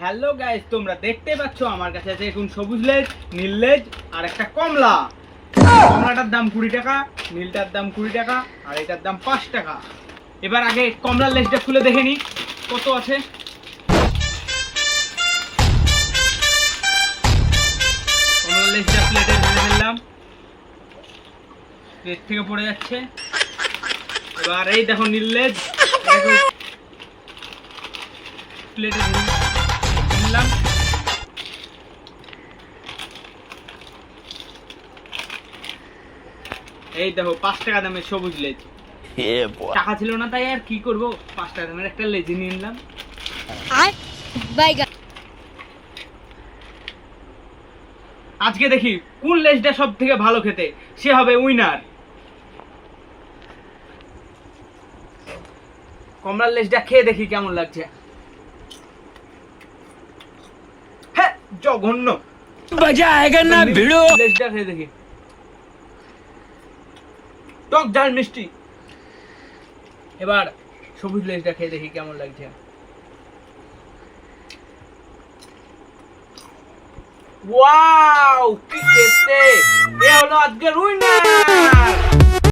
Hello guys, তোমরা দেখতে পাচ্ছ আমার কাছে আছে এখন সবুজ লেজ, নীল লেজ আর একটা কমলা। কমলাটার দাম 20 টাকা, নীলটার দাম 20 টাকা আর এটার দাম 5 টাকা। এবার আগে কমলার লেজটা খুলে দেখে নি কত আছে। কমলার লেজটা প্লেটে ভরে ফেললাম, প্লেট থেকে পড়ে যাচ্ছে। এবার এই দেখো নীল লেজ, প্লেটে ফেললাম। এই দেখো 5 টাকা দামের সবুজ লেজ। টাকা ছিল না তাই আর কি করবো, 5 টাকা দামের একটা লেজ নিয়ে নিলাম। আজকে দেখি কোন লেজটা সব থেকে ভালো খেতে, সে হবে উইনার। কমলার লেজটা খেয়ে দেখি কেমন লাগছে। হ্যাঁ, জঘন্য। मजा आएगा ना भिड़ो। লেজটা খেয়ে দেখি, টক ঝাল মিষ্টি। এবার সবুজ লেজটা খেয়ে দেখি কেমন লাগছে। ওয়াও, কি খেতে! এ হলো আজকের উইনার।